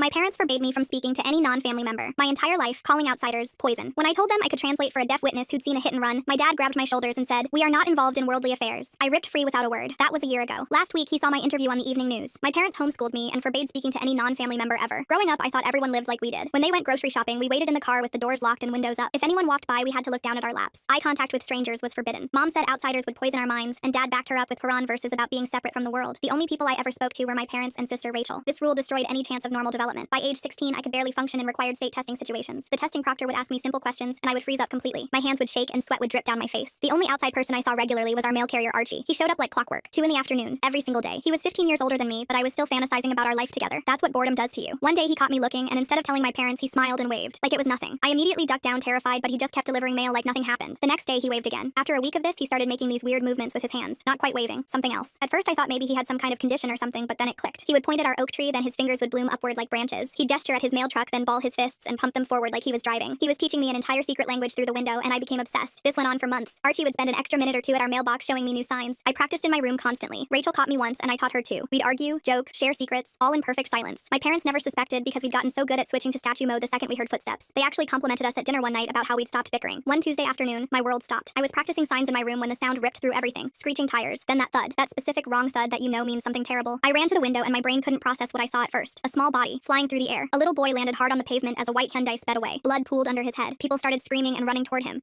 My parents forbade me from speaking to any non-family member. My entire life, calling outsiders poison. When I told them I could translate for a deaf witness who'd seen a hit and run, my dad grabbed my shoulders and said, "We are not involved in worldly affairs." I ripped free without a word. That was a year ago. Last week, he saw my interview on the evening news. My parents homeschooled me and forbade speaking to any non-family member ever. Growing up, I thought everyone lived like we did. When they went grocery shopping, we waited in the car with the doors locked and windows up. If anyone walked by, we had to look down at our laps. Eye contact with strangers was forbidden. Mom said outsiders would poison our minds, and Dad backed her up with Quran verses about being separate from the world. The only people I ever spoke to were my parents and sister Rachel. This rule destroyed any chance of normal development. By age 16, I could barely function in required state testing situations. The testing proctor would ask me simple questions, and I would freeze up completely. My hands would shake and sweat would drip down my face. The only outside person I saw regularly was our mail carrier Archie. He showed up like clockwork, 2 in the afternoon, every single day. He was 15 years older than me, but I was still fantasizing about our life together. That's what boredom does to you. One day he caught me looking, and instead of telling my parents, he smiled and waved, like it was nothing. I immediately ducked down terrified, but he just kept delivering mail like nothing happened. The next day he waved again. After a week of this, he started making these weird movements with his hands. Not quite waving, something else. At first I thought maybe he had some kind of condition or something, but then it clicked. He would point at our oak tree, then his fingers would bloom upward like branches. He'd gesture at his mail truck, then ball his fists and pump them forward like he was driving. He was teaching me an entire secret language through the window, and I became obsessed. This went on for months. Archie would spend an extra minute or two at our mailbox showing me new signs. I practiced in my room constantly. Rachel caught me once, and I taught her too. We'd argue, joke, share secrets, all in perfect silence. My parents never suspected because we'd gotten so good at switching to statue mode the second we heard footsteps. They actually complimented us at dinner one night about how we'd stopped bickering. One Tuesday afternoon, my world stopped. I was practicing signs in my room when the sound ripped through everything. Screeching tires, then that thud. That specific wrong thud that you know means something terrible. I ran to the window and my brain couldn't process what I saw at first. A small body, flying through the air. A little boy landed hard on the pavement as a white Hyundai sped away. Blood pooled under his head. People started screaming and running toward him.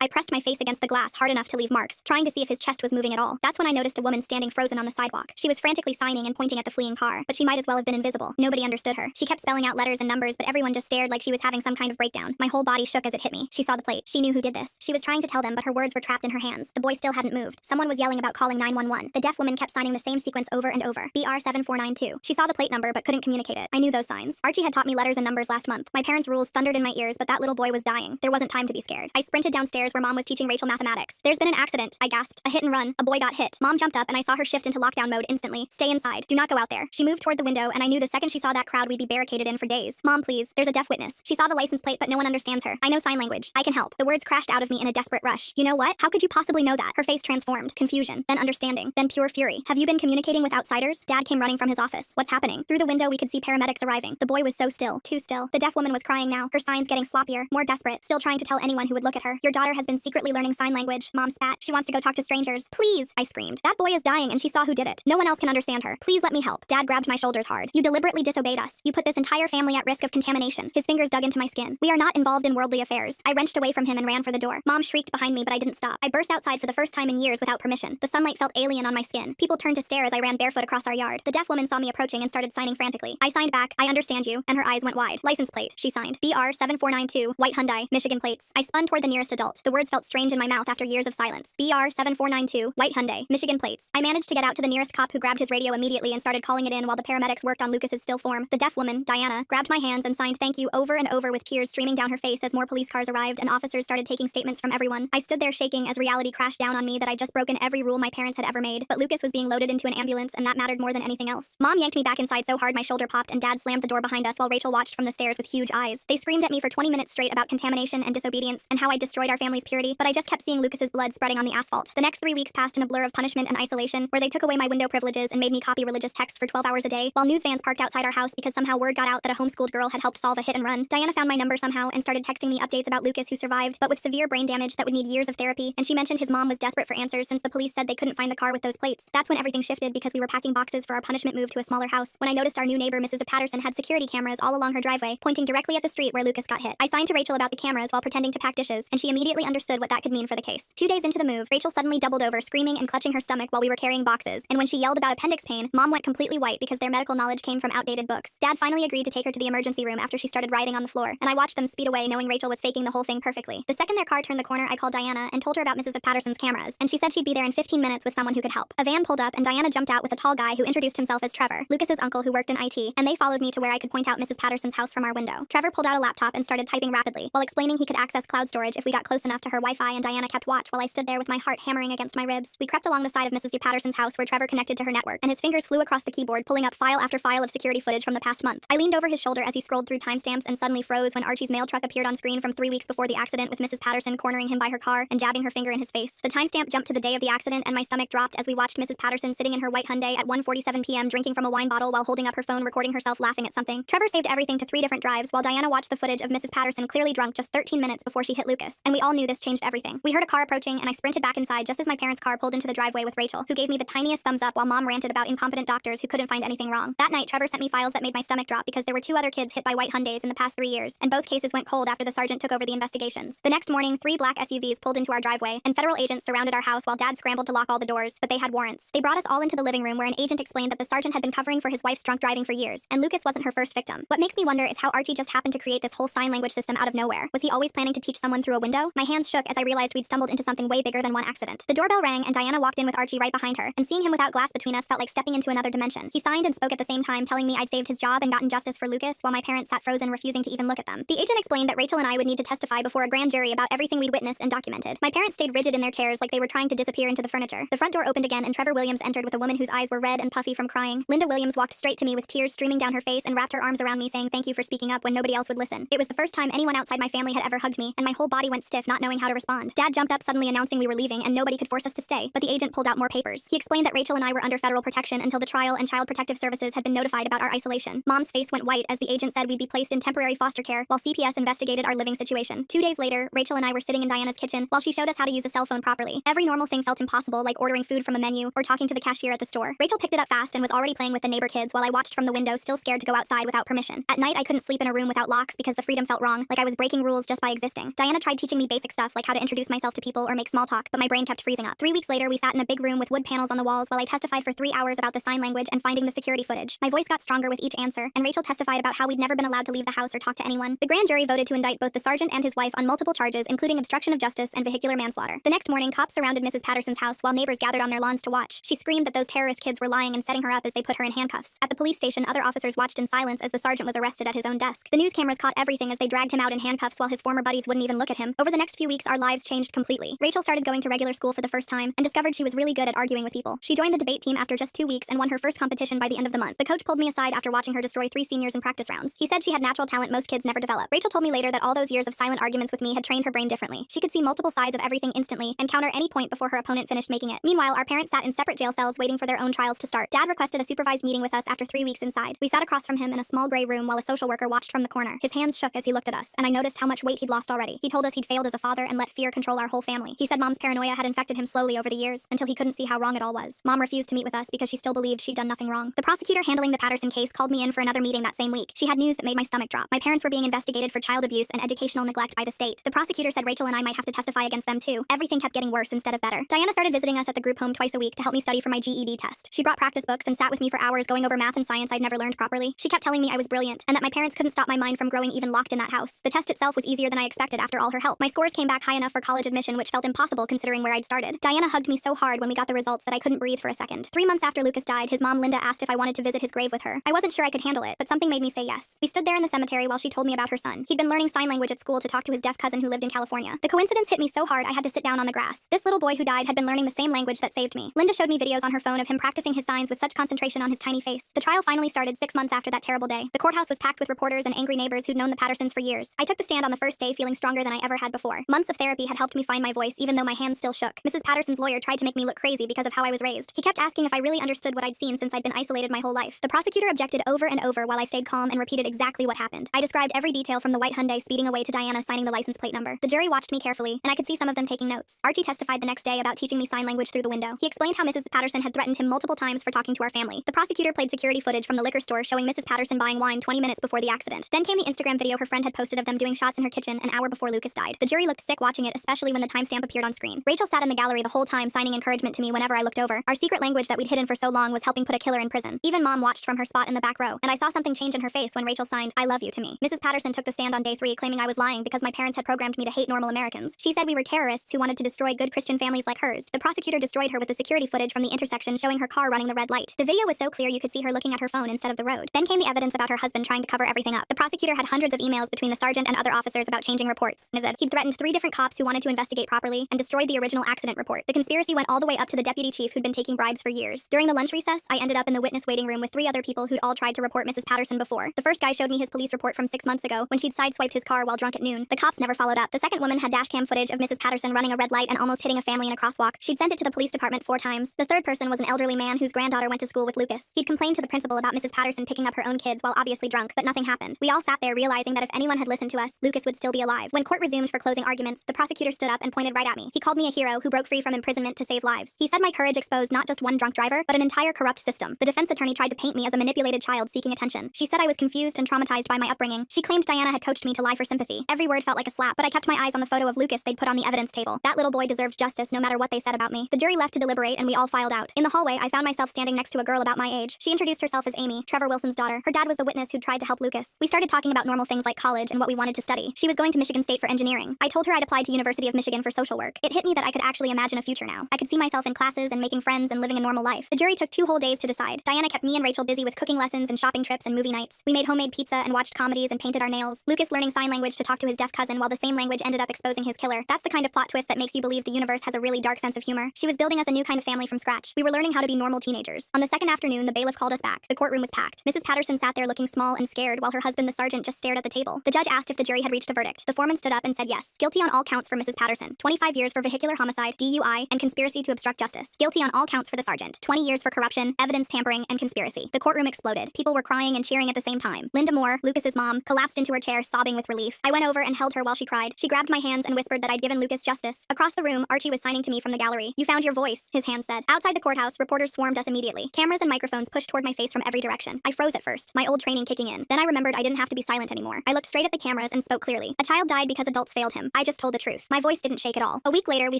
I pressed my face against the glass hard enough to leave marks, trying to see if his chest was moving at all. That's when I noticed a woman standing frozen on the sidewalk. She was frantically signing and pointing at the fleeing car, but she might as well have been invisible. Nobody understood her. She kept spelling out letters and numbers, but everyone just stared like she was having some kind of breakdown. My whole body shook as it hit me. She saw the plate. She knew who did this. She was trying to tell them, but her words were trapped in her hands. The boy still hadn't moved. Someone was yelling about calling 911. The deaf woman kept signing the same sequence over and over. BR7492. She saw the plate number but couldn't communicate it. I knew those signs. Archie had taught me letters and numbers last month. My parents' rules thundered in my ears, but that little boy was dying. There wasn't time to be scared. I sprinted downstairs where Mom was teaching Rachel mathematics. "There's been an accident," I gasped. "A hit and run. A boy got hit." Mom jumped up and I saw her shift into lockdown mode instantly. "Stay inside. Do not go out there." She moved toward the window and I knew the second she saw that crowd we'd be barricaded in for days. "Mom, please. There's a deaf witness. She saw the license plate but no one understands her. I know sign language. I can help." The words crashed out of me in a desperate rush. "You know what? How could you possibly know that?" Her face transformed. Confusion, then understanding, then pure fury. "Have you been communicating with outsiders?" Dad came running from his office. "What's happening?" Through the window we could see paramedics arriving. The boy was so still. Too still. The deaf woman was crying now, her signs getting sloppier, more desperate, still trying to tell anyone who would look at her. "Your daughter has been secretly learning sign language." Mom spat. "She wants to go talk to strangers." "Please," I screamed. "That boy is dying and she saw who did it. No one else can understand her. Please let me help." Dad grabbed my shoulders hard. "You deliberately disobeyed us. You put this entire family at risk of contamination." His fingers dug into my skin. "We are not involved in worldly affairs." I wrenched away from him and ran for the door. Mom shrieked behind me, but I didn't stop. I burst outside for the first time in years without permission. The sunlight felt alien on my skin. People turned to stare as I ran barefoot across our yard. The deaf woman saw me approaching and started signing frantically. I signed back, "I understand you," and her eyes went wide. "License plate," she signed. "BR7492, white Hyundai, Michigan plates." I spun toward the nearest adult. The words felt strange in my mouth after years of silence. "BR7492, white Hyundai, Michigan plates." I managed to get out to the nearest cop who grabbed his radio immediately and started calling it in while the paramedics worked on Lucas's still form. The deaf woman, Diana, grabbed my hands and signed "thank you" over and over with tears streaming down her face as more police cars arrived and officers started taking statements from everyone. I stood there shaking as reality crashed down on me that I'd just broken every rule my parents had ever made. But Lucas was being loaded into an ambulance and that mattered more than anything else. Mom yanked me back inside so hard my shoulder popped and Dad slammed the door behind us while Rachel watched from the stairs with huge eyes. They screamed at me for 20 minutes straight about contamination and disobedience and how I destroyed our family's purity, but I just kept seeing Lucas's blood spreading on the asphalt. The next 3 weeks passed in a blur of punishment and isolation, where they took away my window privileges and made me copy religious texts for 12 hours a day, while news vans parked outside our house because somehow word got out that a homeschooled girl had helped solve a hit and run. Diana found my number somehow and started texting me updates about Lucas who survived, but with severe brain damage that would need years of therapy, and she mentioned his mom was desperate for answers since the police said they couldn't find the car with those plates. That's when everything shifted because we were packing boxes for our punishment move to a smaller house, when I noticed our new neighbor Mrs. Patterson had security cameras all along her driveway, pointing directly at the street where Lucas got hit. I signed to Rachel about the cameras while pretending to pack dishes, and she immediately understood what that could mean for the case. 2 days into the move, Rachel suddenly doubled over, screaming and clutching her stomach while we were carrying boxes, and when she yelled about appendix pain, Mom went completely white because their medical knowledge came from outdated books. Dad finally agreed to take her to the emergency room after she started writhing on the floor, and I watched them speed away knowing Rachel was faking the whole thing perfectly. The second their car turned the corner, I called Diana and told her about Mrs. Patterson's cameras, and she said she'd be there in 15 minutes with someone who could help. A van pulled up and Diana jumped out with a tall guy who introduced himself as Trevor, Lucas's uncle who worked in IT, and they followed me to where I could point out Mrs. Patterson's house from our window. Trevor pulled out a laptop and started typing rapidly, while explaining he could access cloud storage if we got close enough to her Wi-Fi, and Diana kept watch while I stood there with my heart hammering against my ribs. We crept along the side of Mrs. Patterson's house where Trevor connected to her network, and his fingers flew across the keyboard, pulling up file after file of security footage from the past month. I leaned over his shoulder as he scrolled through timestamps and suddenly froze when Archie's mail truck appeared on screen from 3 weeks before the accident, with Mrs. Patterson cornering him by her car and jabbing her finger in his face. The timestamp jumped to the day of the accident and my stomach dropped as we watched Mrs. Patterson sitting in her white Hyundai at 1:47 p.m. drinking from a wine bottle while holding up her phone phone recording herself laughing at something. Trevor saved everything to 3 different drives while Diana watched the footage of Mrs. Patterson clearly drunk just 13 minutes before she hit Lucas, and we all knew this changed everything. We heard a car approaching, and I sprinted back inside just as my parents' car pulled into the driveway with Rachel, who gave me the tiniest thumbs up while Mom ranted about incompetent doctors who couldn't find anything wrong. That night, Trevor sent me files that made my stomach drop because there were 2 other kids hit by white Hyundais in the past 3 years, and both cases went cold after the sergeant took over the investigations. The next morning, 3 black SUVs pulled into our driveway, and federal agents surrounded our house while Dad scrambled to lock all the doors, but they had warrants. They brought us all into the living room where an agent explained that the sergeant had been covering for his wife's drunk driving for years, and Lucas wasn't her first victim. What makes me wonder is how Archie just happened to create this whole sign language system out of nowhere. Was he always planning to teach someone through a window? My hands shook as I realized we'd stumbled into something way bigger than one accident. The doorbell rang and Diana walked in with Archie right behind her, and seeing him without glass between us felt like stepping into another dimension. He signed and spoke at the same time, telling me I'd saved his job and gotten justice for Lucas, while my parents sat frozen, refusing to even look at them. The agent explained that Rachel and I would need to testify before a grand jury about everything we'd witnessed and documented. My parents stayed rigid in their chairs like they were trying to disappear into the furniture. The front door opened again and Trevor Williams entered with a woman whose eyes were red and puffy from crying. Linda Williams walked straight to me with tears streaming down her face and wrapped her arms around me, saying thank you for speaking up when nobody else would listen. It was the first time anyone outside my family had ever hugged me, and my whole body went stiff, not knowing how to respond. Dad jumped up suddenly announcing we were leaving and nobody could force us to stay, but the agent pulled out more papers. He explained that Rachel and I were under federal protection until the trial, and Child Protective Services had been notified about our isolation. Mom's face went white as the agent said we'd be placed in temporary foster care while CPS investigated our living situation. 2 days later, Rachel and I were sitting in Diana's kitchen while she showed us how to use a cell phone properly. Every normal thing felt impossible, like ordering food from a menu or talking to the cashier at the store. Rachel picked it up fast and was already playing with the neighbor kids while I watched from the window, still scared to go outside without permission. At night, I couldn't sleep in a room without locks because the freedom felt wrong, like I was breaking rules just by existing. Diana tried teaching me basic stuff like how to introduce myself to people or make small talk, but my brain kept freezing up. 3 weeks later, we sat in a big room with wood panels on the walls while I testified for 3 hours about the sign language and finding the security footage. My voice got stronger with each answer, and Rachel testified about how we'd never been allowed to leave the house or talk to anyone. The grand jury voted to indict both the sergeant and his wife on multiple charges, including obstruction of justice and vehicular manslaughter. The next morning, cops surrounded Mrs. Patterson's house while neighbors gathered on their lawns to watch. She screamed that those terrorist kids were lying and setting her up as they put her in handcuffs. At the police station, other officers watched in silence as the sergeant was arrested at his own desk. The news cameras caught everything as they dragged him out in handcuffs while his former buddies wouldn't even look at him. Over the next few weeks, our lives changed completely. Rachel started going to regular school for the first time and discovered she was really good at arguing with people. She joined the debate team after just 2 weeks and won her first competition by the end of the month. The coach pulled me aside after watching her destroy 3 seniors in practice rounds. He said she had natural talent most kids never develop. Rachel told me later that all those years of silent arguments with me had trained her brain differently. She could see multiple sides of everything instantly and counter any point before her opponent finished making it. Meanwhile, our parents sat in separate jail cells waiting for their own trials to start. Dad requested a supervised meeting with us after 3 weeks inside. We sat across from him in a small gray room while a social worker watched from the corner. His hands shook as he looked at us, and I noticed how much weight he'd lost already. He told us he'd failed as a father and let fear control our whole family. He said Mom's paranoia had infected him slowly over the years until he couldn't see how wrong it all was. Mom refused to meet with us because she still believed she'd done nothing wrong. The prosecutor handling the Patterson case called me in for another meeting that same week. She had news that made my stomach drop. My parents were being investigated for child abuse and educational neglect by the state. The prosecutor said Rachel and I might have to testify against them too. Everything kept getting worse instead of better. Diana started visiting us at the group home twice a week to help me study for my GED test. She brought practice books and sat with me for hours going over math and science I'd never learned properly. She kept telling me I was brilliant and that my parents couldn't stop my mind from growing even locked in that house. The test itself was easier than I expected after all her help. My scores came back high enough for college admission, which felt impossible considering where I'd started. Diana hugged me so hard when we got the results that I couldn't breathe for a second. 3 months after Lucas died, his mom Linda asked if I wanted to visit his grave with her. I wasn't sure I could handle it, but something made me say yes. We stood there in the cemetery while she told me about her son. He'd been learning sign language at school to talk to his deaf cousin who lived in California. The coincidence hit me so hard I had to sit down on the grass. This little boy who died had been learning the same language that saved me. Linda showed me videos on her phone of him practicing his signs with such concentration on his tiny face. The trial finally started 6 months after that terrible day. The courthouse was packed with reporters and angry neighbors who'd known the Pattersons for years. I took the stand on the first day feeling stronger than I ever had before. Months of therapy had helped me find my voice even though my hands still shook. Mrs. Patterson's lawyer tried to make me look crazy because of how I was raised. He kept asking if I really understood what I'd seen since I'd been isolated my whole life. The prosecutor objected over and over while I stayed calm and repeated exactly what happened. I described every detail from the white Hyundai speeding away to Diana signing the license plate number. The jury watched me carefully, and I could see some of them taking notes. Archie testified the next day about teaching me sign language through the window. He explained how Mrs. Patterson had threatened him multiple times for talking to our family. The prosecutor played security footage from the liquor store showing Mrs. Patterson buying wine 20 minutes before the accident. Then came the Instagram video her friend had posted of them doing shots in her kitchen an hour before Lucas died. The jury looked sick watching it, especially when the timestamp appeared on screen. Rachel sat in the gallery the whole time signing encouragement to me whenever I looked over. Our secret language that we'd hidden for so long was helping put a killer in prison. Even Mom watched from her spot in the back row, and I saw something change in her face when Rachel signed "I love you" to me. Mrs. Patterson took the stand on day 3 claiming I was lying because my parents had programmed me to hate normal Americans. She said we were terrorists who wanted to destroy good Christian families like hers. The prosecutor destroyed her with the security footage from the intersection showing her car running the red light. The video was so clear you could see her looking at her phone instead of the road. Then came the evidence about her husband trying to cover everything up. The prosecutor had hundreds of emails between the sergeant and other officers about changing reports. He'd threatened 3 different cops who wanted to investigate properly and destroyed the original accident report. The conspiracy went all the way up to the deputy chief who'd been taking bribes for years. During the lunch recess, I ended up in the witness waiting room with 3 other people who'd all tried to report Mrs. Patterson before. The first guy showed me his police report from 6 months ago when she'd sideswiped his car while drunk at noon. The cops never followed up. The second woman had dashcam footage of Mrs. Patterson running a red light and almost hitting a family in a crosswalk. She'd sent it to the police department 4 times. The third person was an elderly man whose granddaughter went to school with Lucas. He'd complained to the principal about about Mrs. Patterson picking up her own kids while obviously drunk, but nothing happened. We all sat there realizing that if anyone had listened to us, Lucas would still be alive. When court resumed for closing arguments, the prosecutor stood up and pointed right at me. He called me a hero who broke free from imprisonment to save lives. He said my courage exposed not just one drunk driver, but an entire corrupt system. The defense attorney tried to paint me as a manipulated child seeking attention. She said I was confused and traumatized by my upbringing. She claimed Diana had coached me to lie for sympathy. Every word felt like a slap, but I kept my eyes on the photo of Lucas they'd put on the evidence table. That little boy deserved justice no matter what they said about me. The jury left to deliberate and we all filed out. In the hallway, I found myself standing next to a girl about my age. She introduced herself as Amy, Trevor Wilson's daughter. Her dad was the witness who'd tried to help Lucas. We started talking about normal things like college and what we wanted to study. She was going to Michigan State for engineering. I told her I'd applied to University of Michigan for social work. It hit me that I could actually imagine a future now. I could see myself in classes and making friends and living a normal life. The jury took 2 whole days to decide. Diana kept me and Rachel busy with cooking lessons and shopping trips and movie nights. We made homemade pizza and watched comedies and painted our nails. Lucas learning sign language to talk to his deaf cousin while the same language ended up exposing his killer. That's the kind of plot twist that makes you believe the universe has a really dark sense of humor. She was building us a new kind of family from scratch. We were learning how to be normal teenagers. On the second afternoon, the bailiff called us back. The courtroom was packed. Mrs. Patterson sat there looking small and scared while her husband, the sergeant, just stared at the table. The judge asked if the jury had reached a verdict. The foreman stood up and said yes. Guilty on all counts for Mrs. Patterson. 25 years for vehicular homicide, DUI, and conspiracy to obstruct justice. Guilty on all counts for the sergeant. 20 years for corruption, evidence tampering, and conspiracy. The courtroom exploded. People were crying and cheering at the same time. Linda Moore, Lucas's mom, collapsed into her chair sobbing with relief. I went over and held her while she cried. She grabbed my hands and whispered that I'd given Lucas justice. Across the room, Archie was signing to me from the gallery. You found your voice, his hand said. Outside the courthouse, reporters swarmed us immediately. Cameras and microphones pushed toward my face from every direction. I froze at first, my old training kicking in. Then I remembered I didn't have to be silent anymore. I looked straight at the cameras and spoke clearly. A child died because adults failed him. I just told the truth. My voice didn't shake at all. A week later, we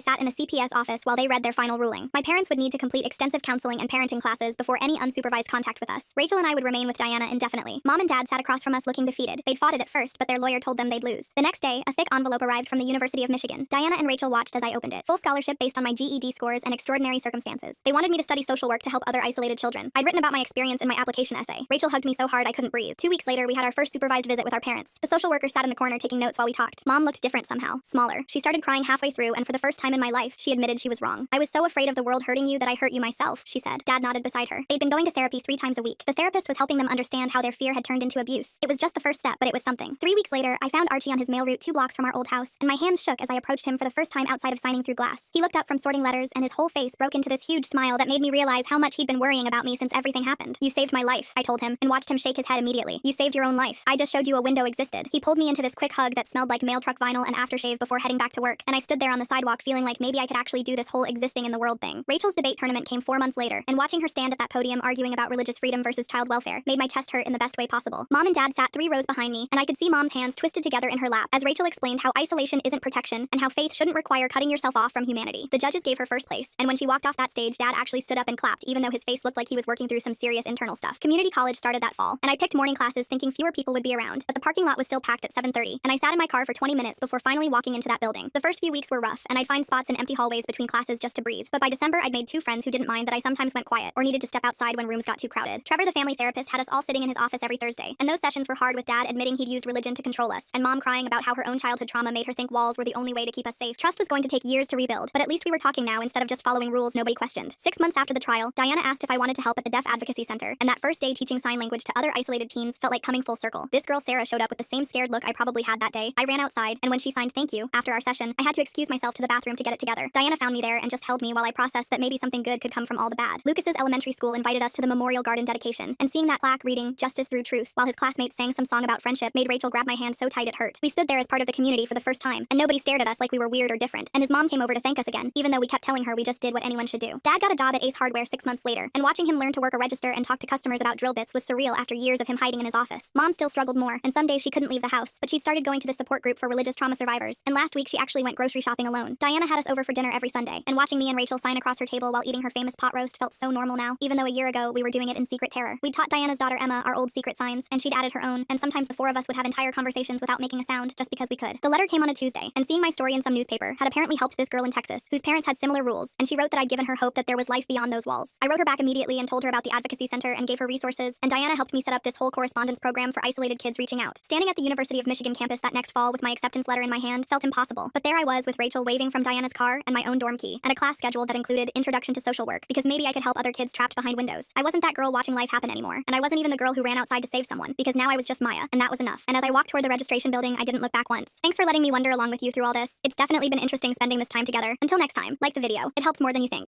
sat in a CPS office while they read their final ruling. My parents would need to complete extensive counseling and parenting classes before any unsupervised contact with us. Rachel and I would remain with Diana indefinitely. Mom and Dad sat across from us looking defeated. They'd fought it at first, but their lawyer told them they'd lose. The next day, a thick envelope arrived from the University of Michigan. Diana and Rachel watched as I opened it. Full scholarship based on my GED scores and extraordinary circumstances. They wanted me to study social work to help other isolated children. I'd written about my experience in my application essay. Rachel hugged me so hard I couldn't breathe. 2 weeks later, we had our first supervised visit with our parents. The social worker sat in the corner taking notes while we talked. Mom looked different somehow, smaller. She started crying halfway through, and for the first time in my life, she admitted she was wrong. I was so afraid of the world hurting you that I hurt you myself, she said. Dad nodded beside her. They'd been going to therapy 3 times a week. The therapist was helping them understand how their fear had turned into abuse. It was just the first step, but it was something. 3 weeks later, I found Archie on his mail route 2 blocks from our old house, and my hands shook as I approached him for the first time outside of signing through glass. He looked up from sorting letters, and his whole face broke into this huge smile that made me realize how much he'd been worrying about me since everything happened. You saved my life, I told him, and watched him shake his head immediately. You saved your own life. I just showed you a window existed. He pulled me into this quick hug that smelled like mail truck vinyl and aftershave before heading back to work, and I stood there on the sidewalk feeling like maybe I could actually do this whole existing in the world thing. Rachel's debate tournament came 4 months later, and watching her stand at that podium arguing about religious freedom versus child welfare made my chest hurt in the best way possible. Mom and Dad sat 3 rows behind me, and I could see Mom's hands twisted together in her lap as Rachel explained how isolation isn't protection and how faith shouldn't require cutting yourself off from humanity. The judges gave her first place, and when she walked off that stage, Dad actually stood up and clapped even though his face looked like he was working through some serious internal stuff. Community college started that fall, and I picked morning classes thinking fewer people would be around, but the parking lot was still packed at 7:30, and I sat in my car for 20 minutes before finally walking into that building. The first few weeks were rough, and I'd find spots in empty hallways between classes just to breathe, but by December I'd made 2 friends who didn't mind that I sometimes went quiet or needed to step outside when rooms got too crowded. Trevor, the family therapist, had us all sitting in his office every Thursday, and those sessions were hard with Dad admitting he'd used religion to control us, and Mom crying about how her own childhood trauma made her think walls were the only way to keep us safe. Trust was going to take years to rebuild, but at least we were talking now instead of just following rules nobody questioned. 6 months after the trial, Diana asked if I wanted to help at the Deaf Advocacy Center, and that first day teaching sign language to other isolated teens felt like coming full circle. This girl Sarah showed up with the same scared look I probably had that day. I ran outside, and when she signed thank you after our session, I had to excuse myself to the bathroom to get it together. Diana found me there and just held me while I processed that maybe something good could come from all the bad. Lucas's elementary school invited us to the Memorial Garden dedication, and seeing that plaque reading "Justice Through Truth" while his classmates sang some song about friendship made Rachel grab my hand so tight it hurt. We stood there as part of the community for the first time, and nobody stared at us like we were weird or different, and his mom came over to thank us again, even though we kept telling her we just did what anyone should do. Dad got a job at Ace Hardware 6 months later, and watching him learn to work a register and talk to customers about drill bits was surreal after years of him hiding in his office. Mom still struggled more, and some days she couldn't leave the house, but she'd started going to the support group for religious trauma survivors, and last week she actually went grocery shopping alone. Diana had us over for dinner every Sunday, and watching me and Rachel sign across her table while eating her famous pot roast felt so normal now, even though a year ago we were doing it in secret terror. We'd taught Diana's daughter Emma our old secret signs, and she'd added her own, and sometimes the 4 of us would have entire conversations without making a sound, just because we could. The letter came on a Tuesday, and seeing my story in some newspaper had apparently helped this girl in Texas, whose parents had similar rules, and she wrote that I'd given her hope that there was life beyond those walls. I wrote her back immediately and told her about the advocacy center and gave her resources, and Diana helped me set up this whole correspondence program for isolated kids reaching out. Standing at the University of Michigan campus that next fall with my acceptance letter in my hand felt impossible, but there I was with Rachel waving from Diana's car and my own dorm key, and a class schedule that included Introduction to Social Work, because maybe I could help other kids trapped behind windows. I wasn't that girl watching life happen anymore, and I wasn't even the girl who ran outside to save someone, because now I was just Maya, and that was enough. And as I walked toward the registration building, I didn't look back once. Thanks for letting me wonder along with you through all this. It's definitely been interesting spending this time together. Until next time, like the video. It helps more than you think.